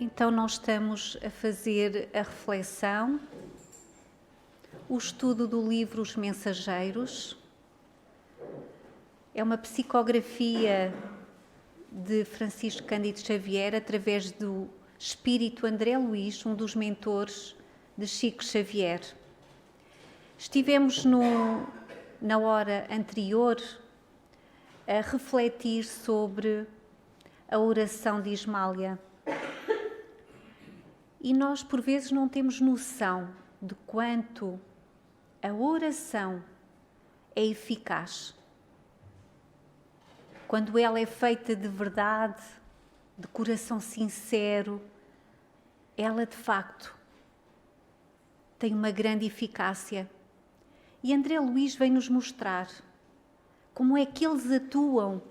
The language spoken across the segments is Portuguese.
Então nós estamos a fazer a reflexão, o estudo do livro Os Mensageiros. É uma psicografia de Francisco Cândido Xavier através do espírito André Luís, um dos mentores de Chico Xavier. Estivemos na hora anterior a refletir sobre a oração de Ismália. E nós, por vezes, não temos noção de quanto a oração é eficaz. Quando ela é feita de verdade, de coração sincero, ela, de facto, tem uma grande eficácia. E André Luís vem nos mostrar como é que eles atuam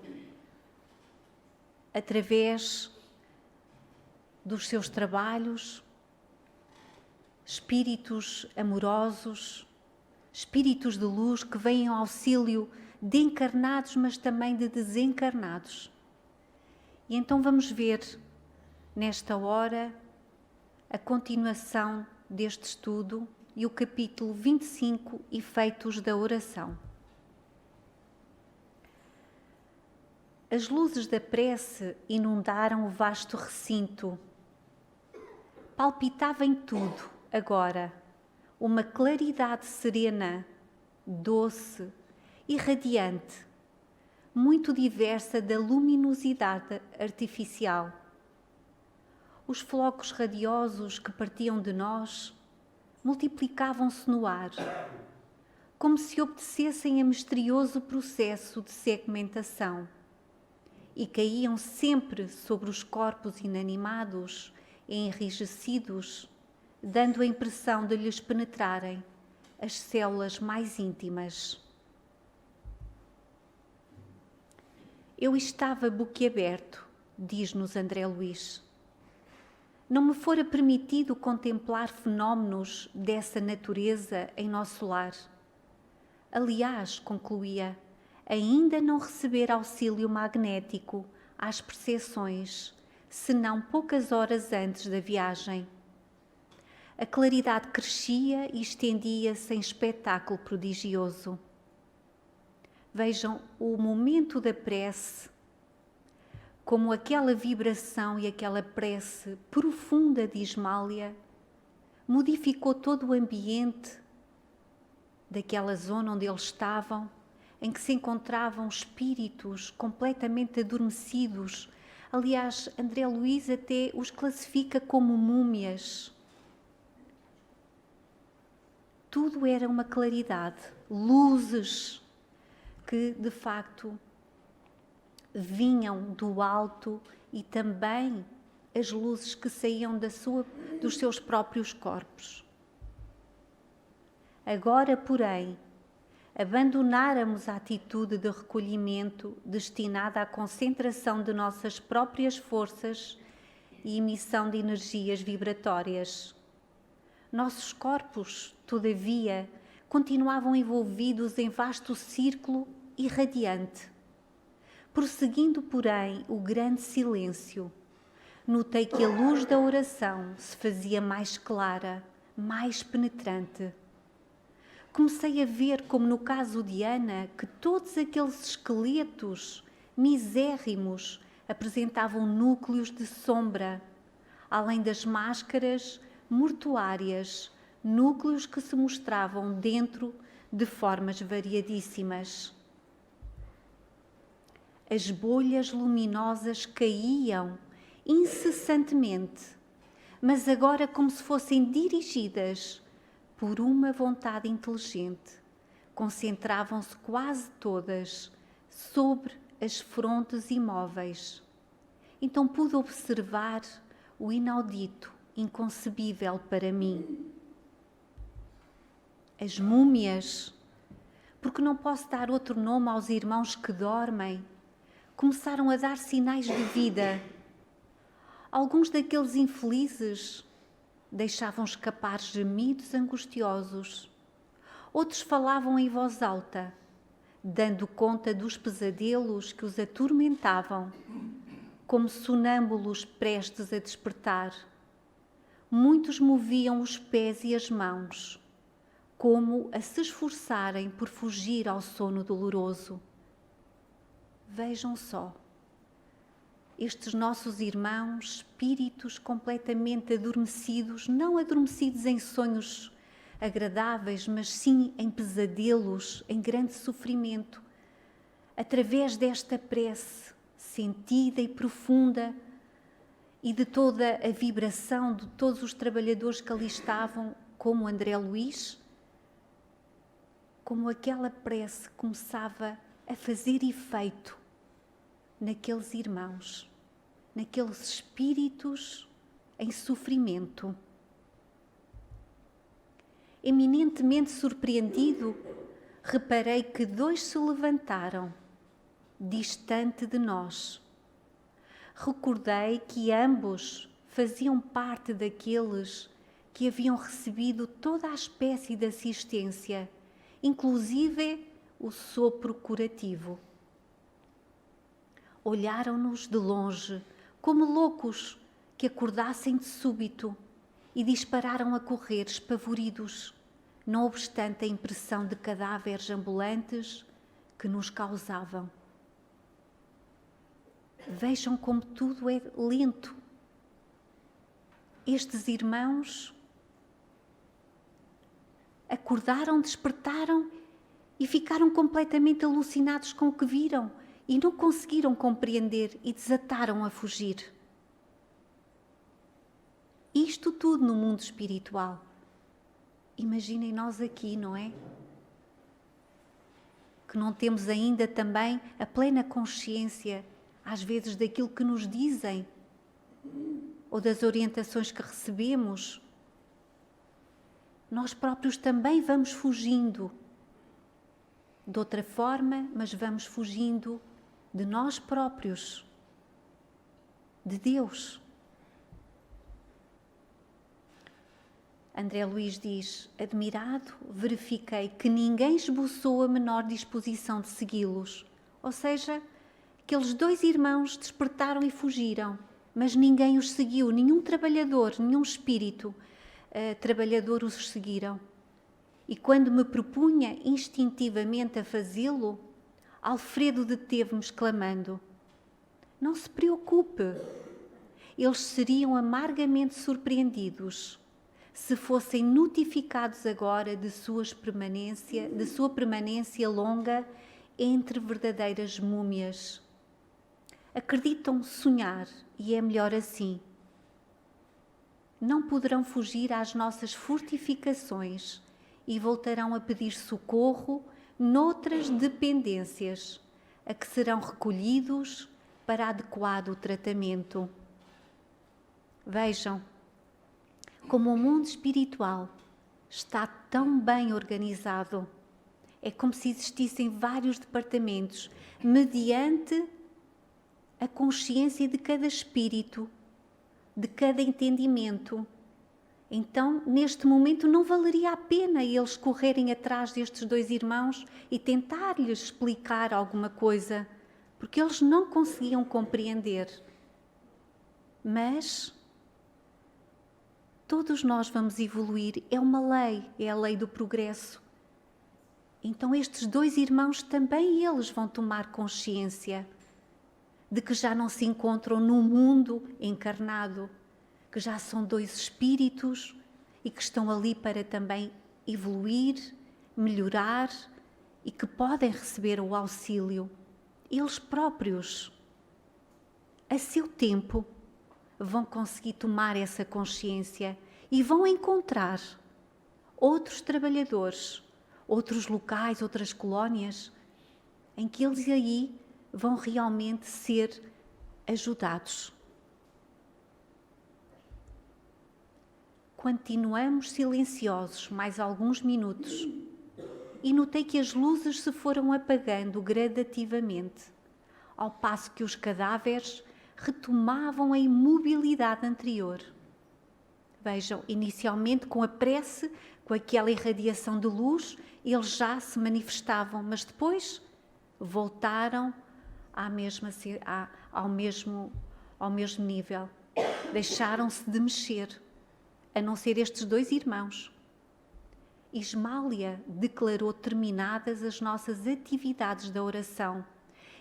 através dos seus trabalhos, espíritos amorosos, espíritos de luz que vêm ao auxílio de encarnados, mas também de desencarnados. E então vamos ver, nesta hora, a continuação deste estudo e o capítulo 25, Efeitos da Oração. As luzes da prece inundaram o vasto recinto. Palpitava em tudo, agora, uma claridade serena, doce e radiante, muito diversa da luminosidade artificial. Os flocos radiosos que partiam de nós multiplicavam-se no ar, como se obedecessem a misterioso processo de segmentação, e caíam sempre sobre os corpos inanimados e enrijecidos, dando a impressão de lhes penetrarem as células mais íntimas. Eu estava boquiaberto, diz-nos André Luís. Não me fora permitido contemplar fenómenos dessa natureza em nosso lar. Aliás, concluía, ainda não receber auxílio magnético às percepções, senão poucas horas antes da viagem. A claridade crescia e estendia-se em espetáculo prodigioso. Vejam o momento da prece, como aquela vibração e aquela prece profunda de Ismália modificou todo o ambiente daquela zona onde eles estavam, em que se encontravam espíritos completamente adormecidos. Aliás, André Luís até os classifica como múmias. Tudo era uma claridade, luzes que, de facto, vinham do alto e também as luzes que saíam dos seus próprios corpos. Agora, porém, abandonáramos a atitude de recolhimento destinada à concentração de nossas próprias forças e emissão de energias vibratórias. Nossos corpos, todavia, continuavam envolvidos em vasto círculo irradiante. Prosseguindo, porém, o grande silêncio, notei que a luz da oração se fazia mais clara, mais penetrante. Comecei a ver, como no caso de Ana, que todos aqueles esqueletos misérrimos apresentavam núcleos de sombra, além das máscaras mortuárias, núcleos que se mostravam dentro de formas variadíssimas. As bolhas luminosas caíam incessantemente, mas agora como se fossem dirigidas por uma vontade inteligente. Concentravam-se quase todas sobre as frontes imóveis. Então pude observar o inaudito, inconcebível para mim. As múmias, porque não posso dar outro nome aos irmãos que dormem, começaram a dar sinais de vida. Alguns daqueles infelizes deixavam escapar gemidos angustiosos. Outros falavam em voz alta, dando conta dos pesadelos que os atormentavam. como sonâmbulos prestes a despertar. Muitos moviam os pés e as mãos, como a se esforçarem por fugir ao sono doloroso. Vejam só, estes nossos irmãos, espíritos completamente adormecidos, não adormecidos em sonhos agradáveis, mas sim em pesadelos, em grande sofrimento, através desta prece sentida e profunda e de toda a vibração de todos os trabalhadores que ali estavam, como André Luís, como aquela prece começava a fazer efeito naqueles irmãos, naqueles espíritos em sofrimento. Eminentemente surpreendido, reparei que 2 se levantaram, distante de nós. Recordei que ambos faziam parte daqueles que haviam recebido toda a espécie de assistência, inclusive o sopro curativo. Olharam-nos de longe, como loucos que acordassem de súbito, e dispararam a correr espavoridos, não obstante a impressão de cadáveres ambulantes que nos causavam. Vejam como tudo é lento. Estes irmãos acordaram, despertaram e ficaram completamente alucinados com o que viram e não conseguiram compreender e desataram a fugir. Isto tudo no mundo espiritual. Imaginem nós aqui, não é? Que não temos ainda também a plena consciência, às vezes, daquilo que nos dizem ou das orientações que recebemos. Nós próprios também vamos fugindo de outra forma, mas vamos fugindo de nós próprios, de Deus. André Luís diz: admirado, verifiquei que ninguém esboçou a menor disposição de segui-los. Ou seja, aqueles 2 irmãos despertaram e fugiram, mas ninguém os seguiu, nenhum trabalhador, nenhum espírito trabalhador os seguiram. E quando me propunha instintivamente a fazê-lo, Alfredo deteve-me exclamando: não se preocupe, eles seriam amargamente surpreendidos se fossem notificados agora de sua permanência longa entre verdadeiras múmias. Acreditam sonhar e é melhor assim. Não poderão fugir às nossas fortificações e voltarão a pedir socorro noutras dependências, a que serão recolhidos para adequado tratamento. Vejam como o mundo espiritual está tão bem organizado. É como se existissem vários departamentos, mediante a consciência de cada espírito, de cada entendimento. Então, neste momento, não valeria a pena eles correrem atrás destes 2 irmãos e tentar-lhes explicar alguma coisa, porque eles não conseguiam compreender. Mas todos nós vamos evoluir, é uma lei, é a lei do progresso. Então estes 2 irmãos também eles vão tomar consciência de que já não se encontram no mundo encarnado, que já são 2 espíritos e que estão ali para também evoluir, melhorar e que podem receber o auxílio. Eles próprios, a seu tempo, vão conseguir tomar essa consciência e vão encontrar outros trabalhadores, outros locais, outras colónias, em que eles aí vão realmente ser ajudados. Continuamos silenciosos mais alguns minutos e notei que as luzes se foram apagando gradativamente, ao passo que os cadáveres retomavam a imobilidade anterior. Vejam, inicialmente com a prece, com aquela irradiação de luz, eles já se manifestavam, mas depois voltaram ao mesmo ao mesmo nível. Deixaram-se de mexer, a não ser estes 2 irmãos. Ismália declarou terminadas as nossas atividades da oração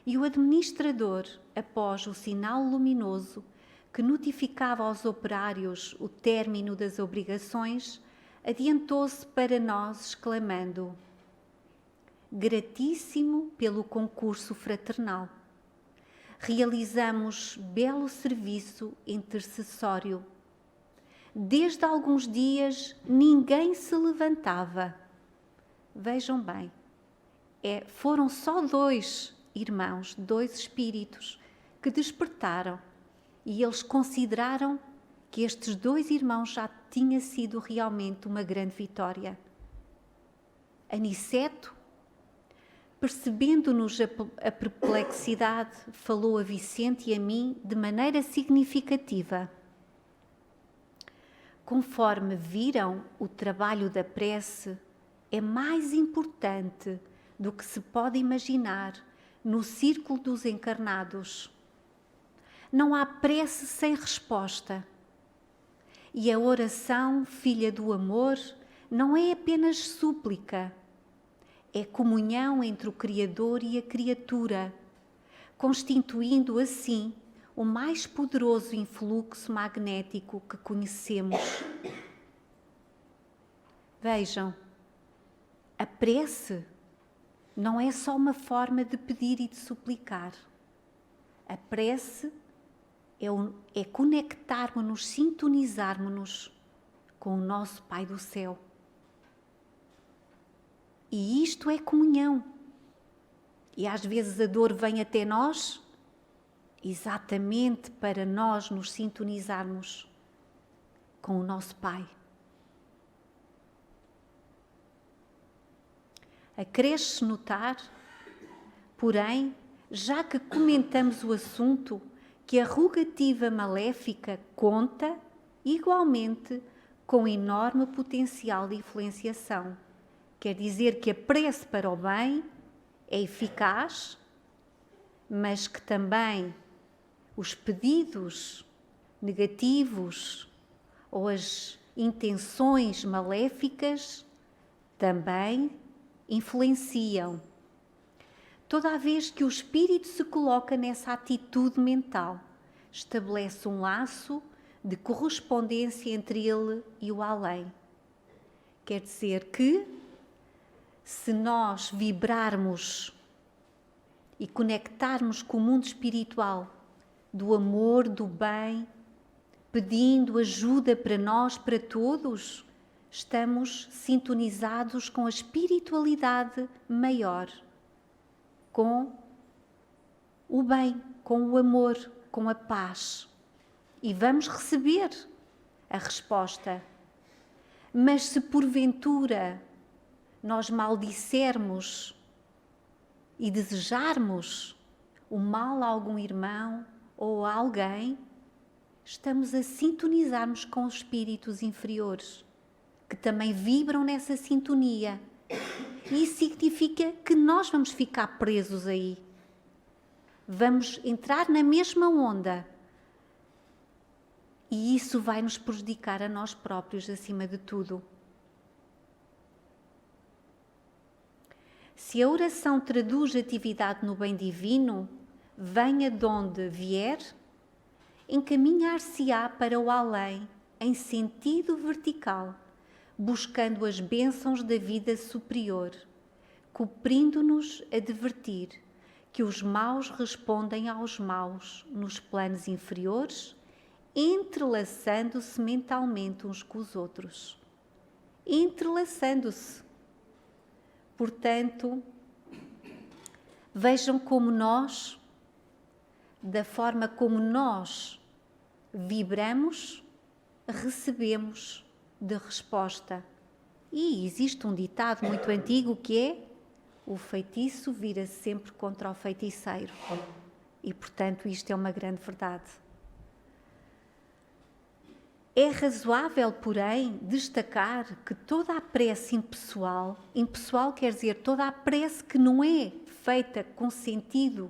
e o administrador, após o sinal luminoso que notificava aos operários o término das obrigações, adiantou-se para nós exclamando: gratíssimo pelo concurso fraternal. Realizamos belo serviço intercessório. Desde alguns dias ninguém se levantava. Vejam bem, foram só 2 irmãos, 2 espíritos que despertaram e eles consideraram que estes 2 irmãos já tinha sido realmente uma grande vitória. Aniceto, percebendo-nos a perplexidade, falou a Vicente e a mim de maneira significativa. Conforme viram, o trabalho da prece é mais importante do que se pode imaginar no círculo dos encarnados. Não há prece sem resposta. E a oração, filha do amor, não é apenas súplica, é comunhão entre o Criador e a criatura, constituindo assim o mais poderoso influxo magnético que conhecemos. Vejam, a prece não é só uma forma de pedir e de suplicar. A prece é conectarmos-nos, sintonizarmos-nos com o nosso Pai do Céu. E isto é comunhão. E às vezes a dor vem até nós exatamente para nós nos sintonizarmos com o nosso Pai. Acresce notar, porém, já que comentamos o assunto, que a rogativa maléfica conta igualmente com enorme potencial de influenciação. Quer dizer que a prece para o bem é eficaz, mas que também os pedidos negativos ou as intenções maléficas também influenciam. Toda vez que o espírito se coloca nessa atitude mental, estabelece um laço de correspondência entre ele e o além. Quer dizer que, se nós vibrarmos e conectarmos com o mundo espiritual, do amor, do bem, pedindo ajuda para nós, para todos, estamos sintonizados com a espiritualidade maior, com o bem, com o amor, com a paz. E vamos receber a resposta. Mas se porventura nós maldissermos e desejarmos o mal a algum irmão ou a alguém, estamos a sintonizarmos com os espíritos inferiores, que também vibram nessa sintonia. E isso significa que nós vamos ficar presos aí. Vamos entrar na mesma onda. E isso vai nos prejudicar a nós próprios, acima de tudo. Se a oração traduz atividade no bem divino, venha de onde vier, encaminhar-se-á para o além, em sentido vertical, buscando as bênçãos da vida superior, cumprindo-nos advertir que os maus respondem aos maus nos planos inferiores, entrelaçando-se mentalmente uns com os outros. Entrelaçando-se. Portanto, vejam como nós, da forma como nós vibramos, recebemos de resposta. E existe um ditado muito antigo que é: o feitiço vira sempre contra o feiticeiro. E, portanto, isto é uma grande verdade. É razoável, porém, destacar que toda a prece impessoal quer dizer toda a prece que não é feita com sentido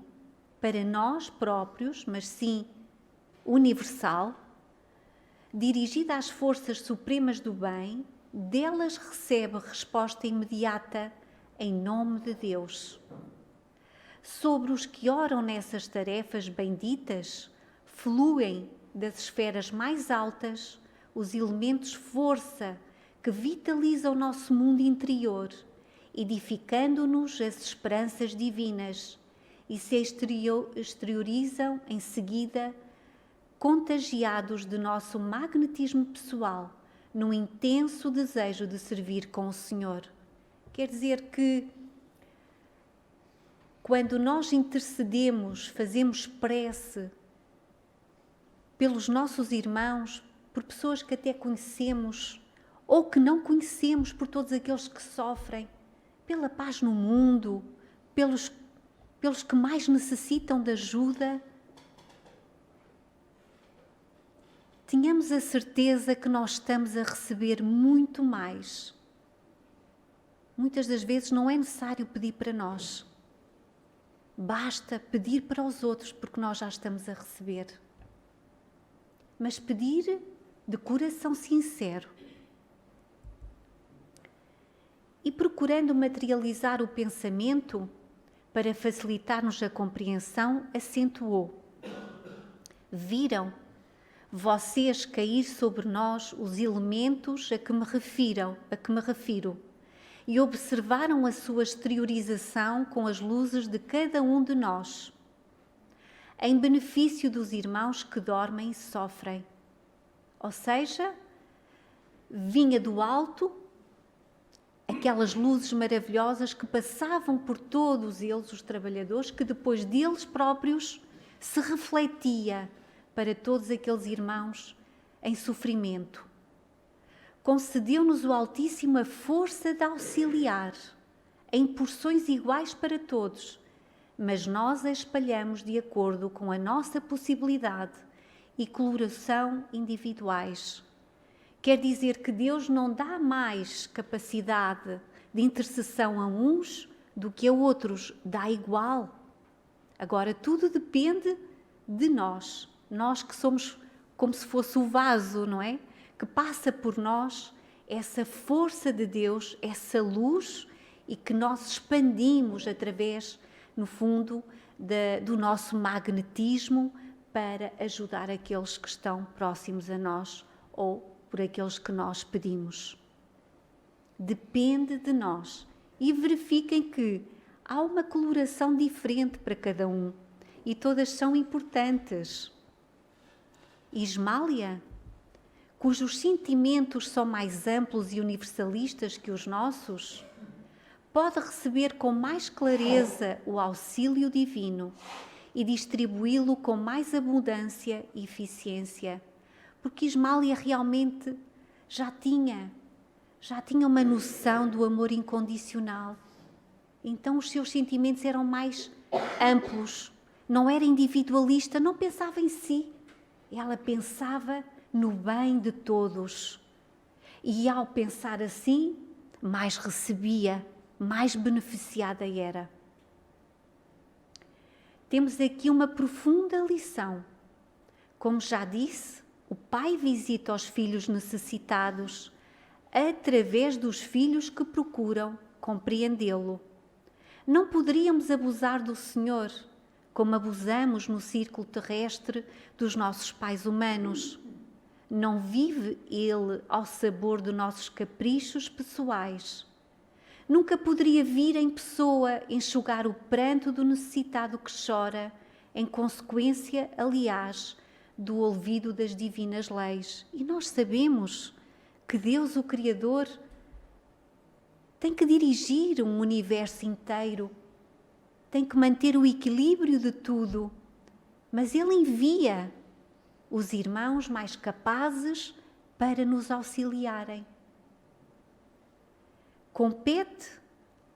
para nós próprios, mas sim universal, dirigida às forças supremas do bem, delas recebe resposta imediata em nome de Deus. Sobre os que oram nessas tarefas benditas, fluem das esferas mais altas os elementos força que vitalizam o nosso mundo interior, edificando-nos as esperanças divinas e se exteriorizam em seguida, contagiados de nosso magnetismo pessoal, num intenso desejo de servir com o Senhor. Quer dizer que quando nós intercedemos, fazemos prece pelos nossos irmãos, por pessoas que até conhecemos ou que não conhecemos, por todos aqueles que sofrem, pela paz no mundo, pelos que mais necessitam de ajuda, tenhamos a certeza que nós estamos a receber muito mais. Muitas das vezes não é necessário pedir para nós. Basta pedir para os outros, porque nós já estamos a receber. Mas pedir de coração sincero. E procurando materializar o pensamento para facilitar-nos a compreensão, acentuou: viram vocês cair sobre nós os elementos a que me refiro, e observaram a sua exteriorização com as luzes de cada um de nós, em benefício dos irmãos que dormem e sofrem. Ou seja, vinha do alto aquelas luzes maravilhosas que passavam por todos eles, os trabalhadores, que depois deles próprios se refletia para todos aqueles irmãos em sofrimento. Concedeu-nos o Altíssimo a força de auxiliar, em porções iguais para todos, mas nós a espalhamos de acordo com a nossa possibilidade e coloração individuais. Quer dizer que Deus não dá mais capacidade de intercessão a uns do que a outros, dá igual. Agora, tudo depende de nós. Nós que somos como se fosse o vaso, não é? Que passa por nós essa força de Deus, essa luz, e que nós expandimos através, no fundo, do nosso magnetismo para ajudar aqueles que estão próximos a nós ou por aqueles que nós pedimos. Depende de nós. E verifiquem que há uma coloração diferente para cada um e todas são importantes. Ismália, cujos sentimentos são mais amplos e universalistas que os nossos, pode receber com mais clareza o auxílio divino e distribuí-lo com mais abundância e eficiência, porque Ismália realmente já tinha uma noção do amor incondicional. Então os seus sentimentos eram mais amplos, não era individualista, não pensava em si. Ela pensava no bem de todos. E ao pensar assim, mais recebia, mais beneficiada era. Temos aqui uma profunda lição. Como já disse, o Pai visita os filhos necessitados através dos filhos que procuram compreendê-lo. Não poderíamos abusar do Senhor como abusamos no círculo terrestre dos nossos pais humanos. Não vive Ele ao sabor de nossos caprichos pessoais. Nunca poderia vir em pessoa enxugar o pranto do necessitado que chora, em consequência, aliás, do olvido das divinas leis. E nós sabemos que Deus, o Criador, tem que dirigir um universo inteiro, tem que manter o equilíbrio de tudo, mas Ele envia os irmãos mais capazes para nos auxiliarem. Compete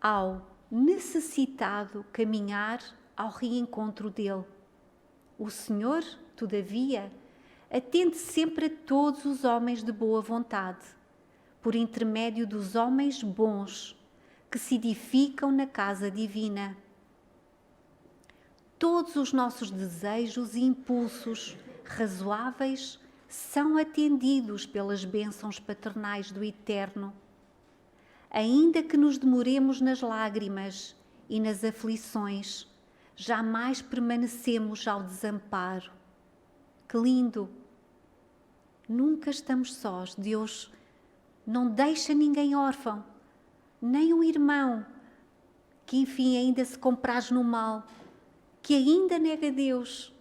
ao necessitado caminhar ao reencontro dele. O Senhor, todavia, atende sempre a todos os homens de boa vontade, por intermédio dos homens bons que se edificam na casa divina. Todos os nossos desejos e impulsos razoáveis, são atendidos pelas bênçãos paternais do Eterno. Ainda que nos demoremos nas lágrimas e nas aflições, jamais permanecemos ao desamparo. Que lindo! Nunca estamos sós. Deus não deixa ninguém órfão, nem um irmão que, enfim, ainda se compraz no mal, que ainda nega Deus,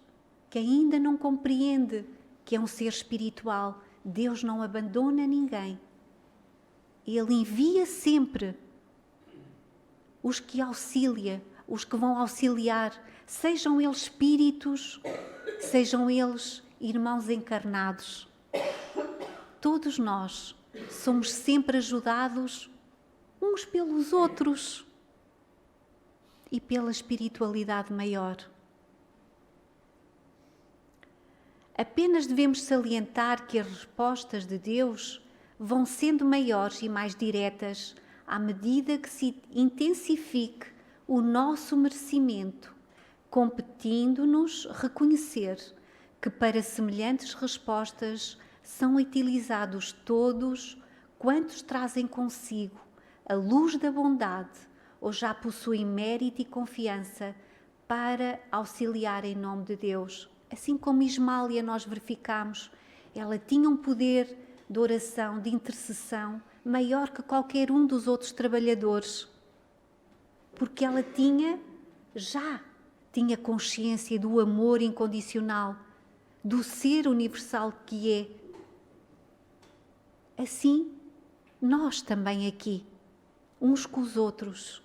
que ainda não compreende que é um ser espiritual. Deus não abandona ninguém. Ele envia sempre os que auxilia, os que vão auxiliar, sejam eles espíritos, sejam eles irmãos encarnados. Todos nós somos sempre ajudados uns pelos outros e pela espiritualidade maior. Apenas devemos salientar que as respostas de Deus vão sendo maiores e mais diretas à medida que se intensifique o nosso merecimento, competindo-nos reconhecer que para semelhantes respostas são utilizados todos quantos trazem consigo a luz da bondade ou já possuem mérito e confiança para auxiliar em nome de Deus. Assim como Ismália nós verificamos, ela tinha um poder de oração, de intercessão, maior que qualquer um dos outros trabalhadores, porque ela tinha consciência do amor incondicional, do ser universal que é. Assim, nós também aqui, uns com os outros,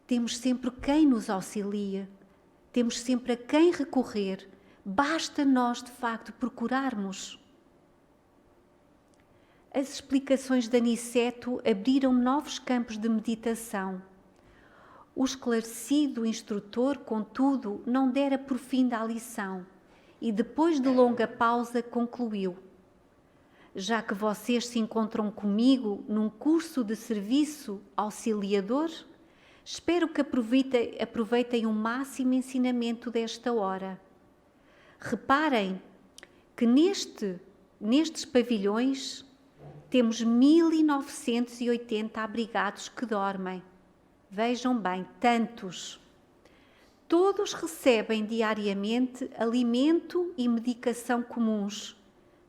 temos sempre quem nos auxilia, temos sempre a quem recorrer, basta nós, de facto, procurarmos. As explicações de Aniceto abriram novos campos de meditação. O esclarecido instrutor, contudo, não dera por fim da lição e, depois de longa pausa, concluiu: já que vocês se encontram comigo num curso de serviço auxiliador, espero que aproveitem o máximo ensinamento desta hora. Reparem que nestes pavilhões temos 1980 abrigados que dormem. Vejam bem, tantos. Todos recebem diariamente alimento e medicação comuns,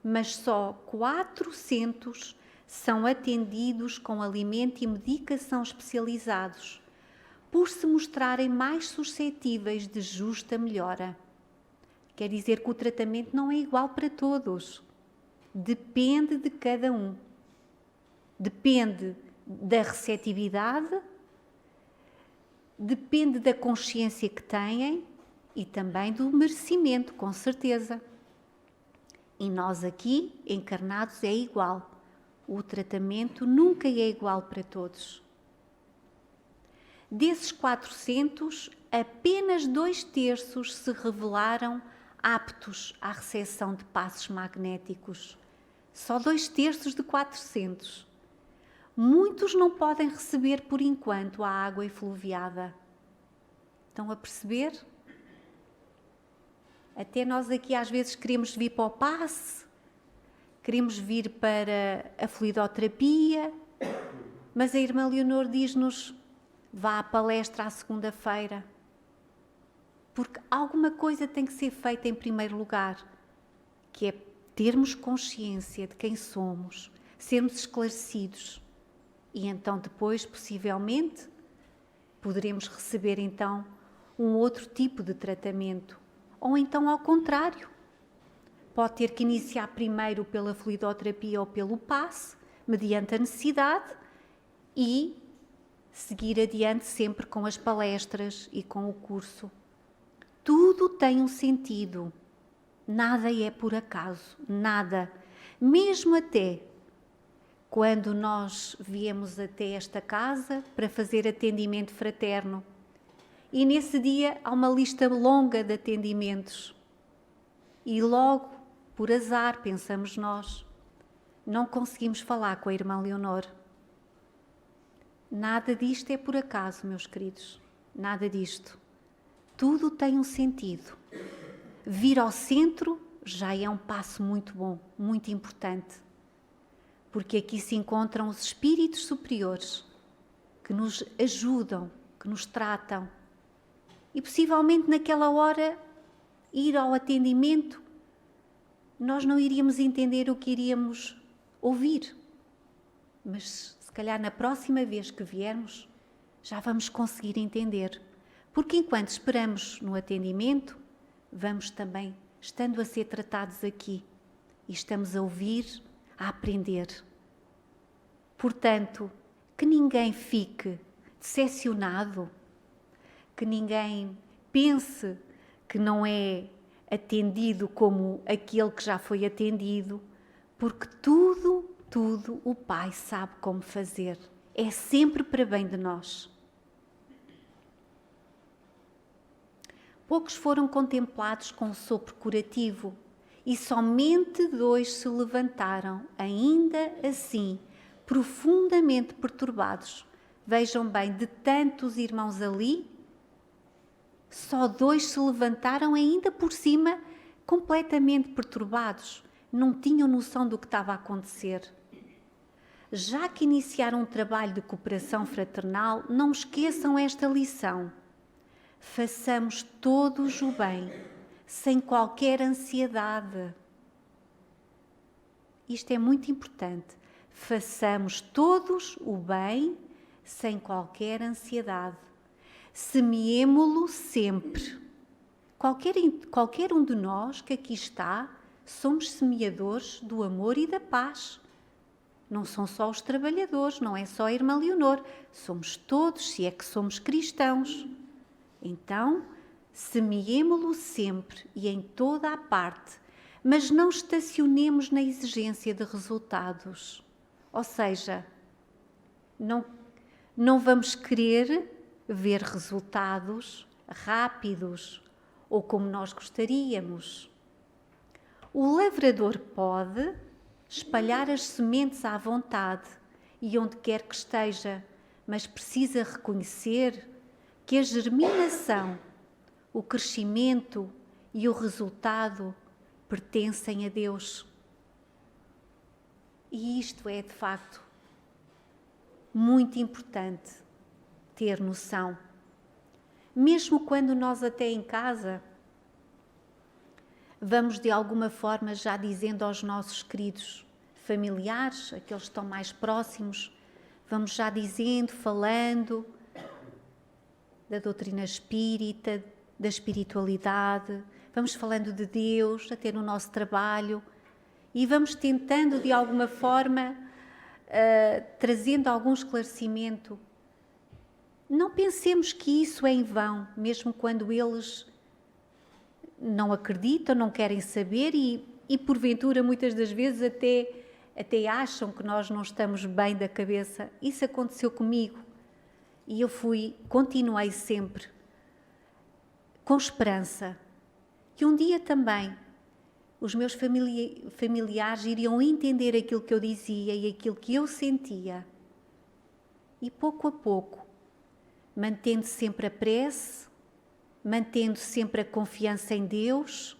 mas só 400 são atendidos com alimento e medicação especializados, por se mostrarem mais suscetíveis de justa melhora. Quer dizer que o tratamento não é igual para todos. Depende de cada um. Depende da receptividade, depende da consciência que têm e também do merecimento, com certeza. E nós aqui, encarnados, é igual. O tratamento nunca é igual para todos. Desses 400, apenas 2/3 se revelaram aptos à recepção de passos magnéticos. Só 2/3 de 400. Muitos não podem receber, por enquanto, a água efluviada. Estão a perceber? Até nós aqui às vezes queremos vir para o passe, queremos vir para a fluidoterapia, mas a irmã Leonor diz-nos: vá à palestra à segunda-feira, porque alguma coisa tem que ser feita em primeiro lugar, que é termos consciência de quem somos, sermos esclarecidos. E então depois, possivelmente, poderemos receber então um outro tipo de tratamento. Ou então ao contrário. Pode ter que iniciar primeiro pela fluidoterapia ou pelo passe, mediante a necessidade, e seguir adiante sempre com as palestras e com o curso. Tudo tem um sentido. Nada é por acaso, nada. Mesmo até quando nós viemos até esta casa para fazer atendimento fraterno. E nesse dia há uma lista longa de atendimentos. E logo, por azar, pensamos nós, não conseguimos falar com a irmã Leonor. Nada disto é por acaso, meus queridos. Nada disto. Tudo tem um sentido. vir ao centro já é um passo muito bom, muito importante, porque aqui se encontram os espíritos superiores que nos ajudam, que nos tratam, e possivelmente naquela hora ir ao atendimento nós não iríamos entender o que iríamos ouvir, mas se calhar na próxima vez que viermos já vamos conseguir entender, porque enquanto esperamos no atendimento, vamos também estando a ser tratados aqui e estamos a ouvir, a aprender. Portanto, que ninguém fique decepcionado, que ninguém pense que não é atendido como aquele que já foi atendido, porque tudo o Pai sabe como fazer. É sempre para bem de nós. Poucos foram contemplados com o sopro curativo e somente 2 se levantaram, ainda assim, profundamente perturbados. Vejam bem, de tantos irmãos ali, só 2 se levantaram ainda por cima, completamente perturbados. Não tinham noção do que estava a acontecer. Já que iniciaram um trabalho de cooperação fraternal, não esqueçam esta lição. Façamos todos o bem, sem qualquer ansiedade. Isto é muito importante. Façamos todos o bem, sem qualquer ansiedade. Semeemo-lo sempre. Qualquer um de nós que aqui está, somos semeadores do amor e da paz. Não são só os trabalhadores, não é só a irmã Leonor, somos todos, se é que somos cristãos. Então, semeemo-lo sempre e em toda a parte, mas não estacionemos na exigência de resultados. Ou seja, não vamos querer ver resultados rápidos ou como nós gostaríamos. O lavrador pode espalhar as sementes à vontade e onde quer que esteja, mas precisa reconhecer que a germinação, o crescimento e o resultado pertencem a Deus. E isto é, de facto, muito importante ter noção. Mesmo quando nós até em casa vamos de alguma forma já dizendo aos nossos queridos familiares, aqueles que estão mais próximos, vamos já dizendo, falando da doutrina espírita, da espiritualidade, vamos falando de Deus, até no nosso trabalho, e vamos tentando de alguma forma, trazendo algum esclarecimento. Não pensemos que isso é em vão, mesmo quando eles não acreditam, não querem saber e porventura muitas das vezes até acham que nós não estamos bem da cabeça. Isso aconteceu comigo e eu continuei sempre com esperança que um dia também os meus familiares iriam entender aquilo que eu dizia e aquilo que eu sentia. E pouco a pouco, mantendo sempre a prece, mantendo sempre a confiança em Deus,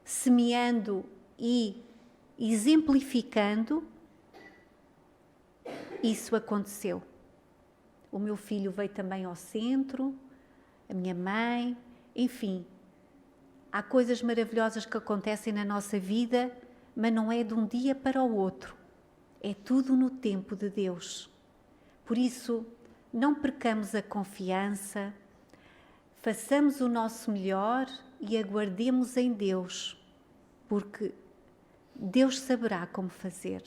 semeando e exemplificando, isso aconteceu. O meu filho veio também ao centro, a minha mãe, enfim. Há coisas maravilhosas que acontecem na nossa vida, mas não é de um dia para o outro. É tudo no tempo de Deus. Por isso, não percamos a confiança, façamos o nosso melhor e aguardemos em Deus, porque Deus saberá como fazer.